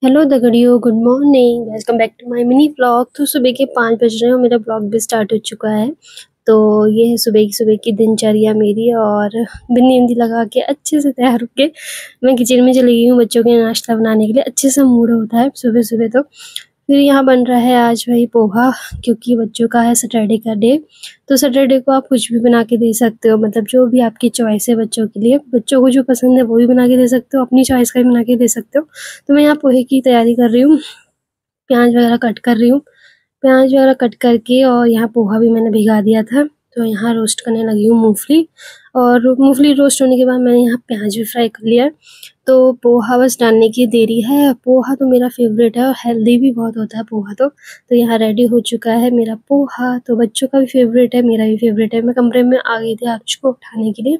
Hello दगड़ियों, good morning. Welcome back to my mini vlog. तो सुबह के 5 बज रहे हैं और मेरा व्लॉग भी स्टार्ट हो चुका है। तो ये है सुबह की दिनचर्या मेरी। और बिंदी बिंदी लगा के अच्छे से तैयार होके मैं किचन में चली गई हूँ बच्चों के नाश्ता बनाने के लिए। अच्छे से मूड होता है सुबह सुबह। तो फिर यहाँ बन रहा है आज वही पोहा, क्योंकि बच्चों का है सैटरडे का डे। तो सैटरडे को आप कुछ भी बना के दे सकते हो, मतलब जो भी आपकी चॉइस है बच्चों के लिए। बच्चों को जो पसंद है वो भी बना के दे सकते हो, अपनी चॉइस का भी बना के दे सकते हो। तो मैं यहाँ पोहे की तैयारी कर रही हूँ, प्याज वगैरह कट कर रही हूँ। प्याज वगैरह कट करके और यहाँ पोहा भी मैंने भिगा दिया था। तो यहाँ रोस्ट करने लगी हूँ मूंगफली। और मूंगफली रोस्ट होने के बाद मैंने यहाँ प्याज भी फ्राई कर लिया। तो पोहा बस डालने की देरी है। पोहा तो मेरा फेवरेट है और हेल्दी भी बहुत होता है पोहा तो यहाँ रेडी हो चुका है मेरा पोहा। तो बच्चों का भी फेवरेट है, मेरा भी फेवरेट है। मैं कमरे में आ गई थी आरुष को उठाने के लिए।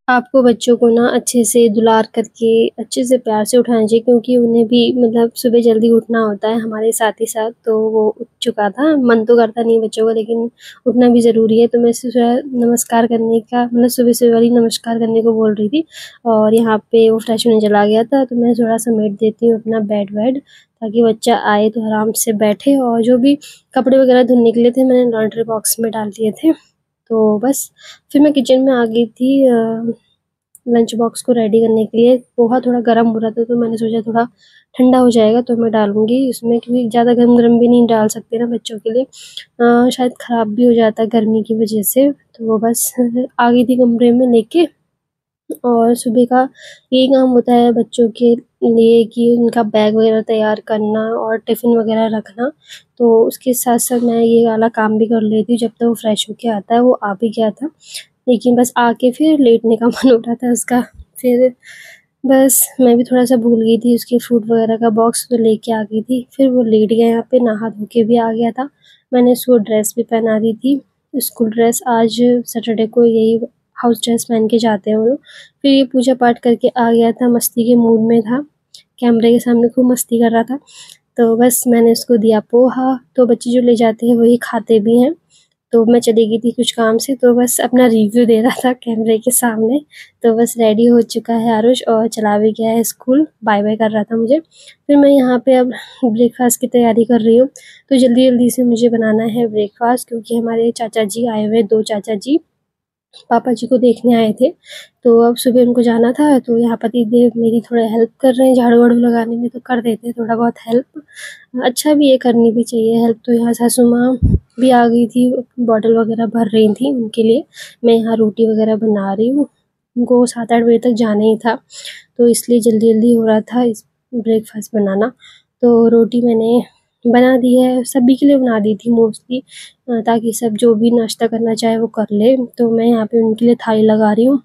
आपको बच्चों को ना अच्छे से दुलार करके अच्छे से प्यार से उठाना चाहिए, क्योंकि उन्हें भी मतलब सुबह जल्दी उठना होता है हमारे साथ ही साथ। तो वो उठ चुका था, मन तो करता नहीं बच्चों का, लेकिन उठना भी ज़रूरी है। तो मैं सुबह नमस्कार करने का मतलब सुबह सुबह वाली नमस्कार करने को बोल रही थी। और यहाँ पे वो फ्रेश होने चला गया था, तो मैं थोड़ा समेट देती हूँ अपना बेड वेड, ताकि बच्चा आए तो आराम से बैठे। और जो भी कपड़े वगैरह धुलने के लिए थे मैंने लॉन्ड्री बॉक्स में डाल दिए थे। तो बस फिर मैं किचन में आ गई थी लंच बॉक्स को रेडी करने के लिए। पोहा थोड़ा गर्म हो रहा था, तो मैंने सोचा थोड़ा ठंडा हो जाएगा तो मैं डालूंगी इसमें, क्योंकि ज़्यादा गर्म गर्म भी नहीं डाल सकते ना बच्चों के लिए, शायद ख़राब भी हो जाता है गर्मी की वजह से। तो वो बस आ गई थी कमरे में लेके। और सुबह का यही काम होता है बच्चों के लिए कि उनका बैग वगैरह तैयार करना और टिफ़िन वगैरह रखना। तो उसके साथ साथ मैं ये वाला काम भी कर लेती हूँ जब तक वो फ्रेश होके आता है। वो आ भी गया था, लेकिन बस आके फिर लेटने का मन हो रहा था उसका। फिर बस मैं भी थोड़ा-सा भूल गई थी, उसके फ्रूट वगैरह का बॉक्स तो लेके आ गई थी। फिर वो लेट गया यहाँ पे, नहा धो के भी आ गया था। मैंने उसको ड्रेस भी पहना दी थी, स्कूल ड्रेस। आज सैटरडे को यही हाउस ड्रेस पहन के जाते हैं वो लोग। फिर ये पूजा पाठ करके आ गया था, मस्ती के मूड में था, कैमरे के सामने खूब मस्ती कर रहा था। तो बस मैंने उसको दिया पोहा। तो बच्चे जो ले जाते हैं वही खाते भी हैं। तो मैं चली गई थी कुछ काम से, तो बस अपना रिव्यू दे रहा था कैमरे के सामने। तो बस रेडी हो चुका है आरुष और चला भी गया है स्कूल, बाय बाय कर रहा था मुझे। फिर मैं यहाँ पे अब ब्रेकफास्ट की तैयारी कर रही हूँ। तो जल्दी जल्दी से मुझे बनाना है ब्रेकफास्ट, क्योंकि हमारे चाचा जी आए हुए हैं, 2 चाचा जी पापा जी को देखने आए थे। तो अब सुबह उनको जाना था, तो यहाँ पति देव मेरी थोड़ा हेल्प कर रहे हैं झाड़ू वाड़ू लगाने में। तो कर देते हैं थोड़ा बहुत हेल्प, अच्छा भी है, करनी भी चाहिए हेल्प। तो यहाँ सासू माँ भी आ गई थी, बॉटल वगैरह भर रही थी उनके लिए। मैं यहाँ रोटी वगैरह बना रही हूँ, उनको 7-8 बजे तक जाना ही था, तो इसलिए जल्दी जल्दी हो रहा था इस ब्रेकफास्ट बनाना। तो रोटी मैंने बना दी है, सभी के लिए बना दी थी मोस्टली, ताकि सब जो भी नाश्ता करना चाहे वो कर ले। तो मैं यहाँ पे उनके लिए थाली लगा रही हूँ।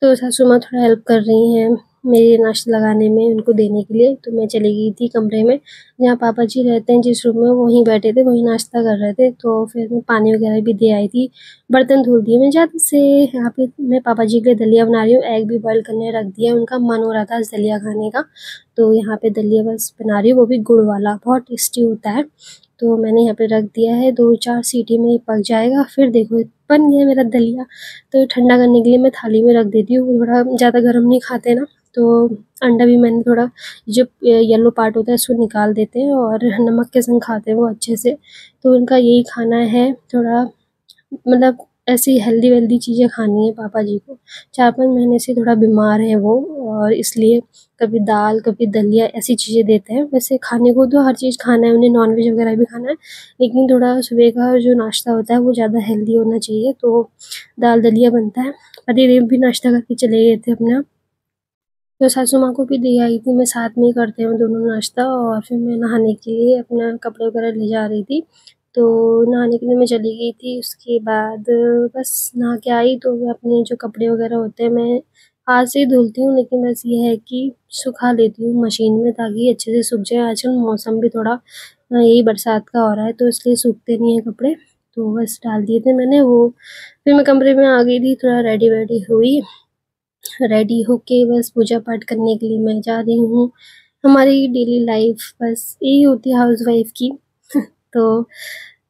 तो सासू माँ थोड़ा हेल्प कर रही हैं मेरे नाश्ता लगाने में, उनको देने के लिए। तो मैं चली गई थी कमरे में जहाँ पापा जी रहते हैं, जिस रूम में वहीं बैठे थे, वहीं नाश्ता कर रहे थे। तो फिर मैं पानी वगैरह भी दे आई थी, बर्तन धुल दिए मैं ज़्यादा से। यहाँ पे मैं पापा जी के लिए दलिया बना रही हूँ, एग भी बॉयल करने रख दिया, उनका मन हो रहा था आज दलिया खाने का। तो यहाँ पे दलिया बस बना रही हूँ, वो भी गुड़ वाला, बहुत टेस्टी होता है। तो मैंने यहाँ पे रख दिया है, 2-4 सीटी में ये पक जाएगा। फिर देखो बन गया मेरा दलिया। तो ठंडा करने के लिए मैं थाली में रख देती हूँ, थोड़ा ज़्यादा गर्म नहीं खाते ना। तो अंडा भी मैंने थोड़ा जो येलो पार्ट होता है उसको निकाल देते हैं और नमक के संग खाते हैं वो अच्छे से। तो उनका यही खाना है, थोड़ा मतलब ऐसी हेल्दी-वेल्दी चीज़ें खानी है पापा जी को। 4-5 महीने से थोड़ा बीमार हैं वो, और इसलिए कभी दाल, कभी दलिया ऐसी चीज़ें देते हैं। वैसे खाने को तो हर चीज़ खाना है उन्हें, नॉन-वेज वगैरह भी खाना है, लेकिन थोड़ा सुबह का जो नाश्ता होता है वो ज़्यादा हेल्दी होना चाहिए। तो दाल दलिया बनता है। पतिदेव भी नाश्ता करके चले गए थे अपना। तो सासू माँ को भी दे आई थी, मैं साथ में ही करते हैं दोनों नाश्ता। और फिर मैं नहाने के लिए अपना कपड़े वगैरह ले जा रही थी। तो नहाने के लिए मैं चली गई थी। उसके बाद बस नहा के आई, तो मैं अपने जो कपड़े वगैरह होते हैं मैं हाथ से ही धुलती हूँ, लेकिन बस ये है कि सुखा लेती हूँ मशीन में, ताकि अच्छे से सूख जाए। आजकल मौसम भी थोड़ा यही बरसात का हो रहा है, तो इसलिए सूखते नहीं हैं कपड़े। तो बस डाल दिए थे मैंने वो। फिर मैं कमरे में आ गई थी, थोड़ा रेडी वेडी हुई, रेडी होके बस पूजा पाठ करने के लिए मैं जा रही हूँ। हमारी डेली लाइफ बस यही होती है हाउसवाइफ की। तो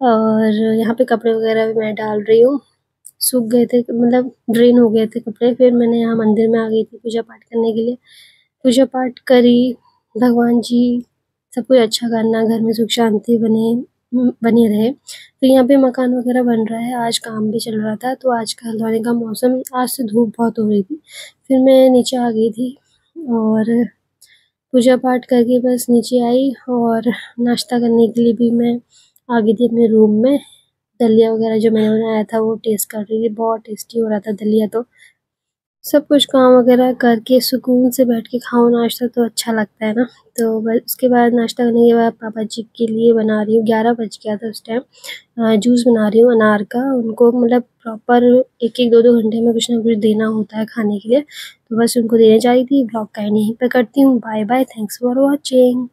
और यहाँ पे कपड़े वगैरह भी मैं डाल रही हूँ, सूख गए थे, मतलब ड्रेन हो गए थे कपड़े। फिर मैंने यहाँ मंदिर में आ गई थी पूजा पाठ करने के लिए। पूजा पाठ करी, भगवान जी सब कुछ अच्छा करना, घर में सुख शांति बनी रहे। तो यहाँ पे मकान वगैरह बन रहा है, आज काम भी चल रहा था। तो आज का हल्द्वानी का मौसम, आज से धूप बहुत हो रही थी। फिर मैं नीचे आ गई थी और पूजा पाठ करके बस नीचे आई और नाश्ता करने के लिए भी मैं आ गई थी अपने रूम में। दलिया वगैरह जो मैंने बनाया था वो टेस्ट कर रही थी, बहुत टेस्टी हो रहा था दलिया। तो सब कुछ काम वगैरह करके सुकून से बैठ के खाओ नाश्ता तो अच्छा लगता है ना। तो बस उसके बाद नाश्ता करने के बाद पापा जी के लिए बना रही हूँ, 11 बज गया था उस टाइम। जूस बना रही हूँ अनार का। उनको मतलब प्रॉपर 1-1 2-2 घंटे में कुछ ना कुछ देना होता है खाने के लिए। तो बस उनको देने जा रही थी। ब्लॉग का यहीं पे करती हूँ। Bye bye, thanks for watching.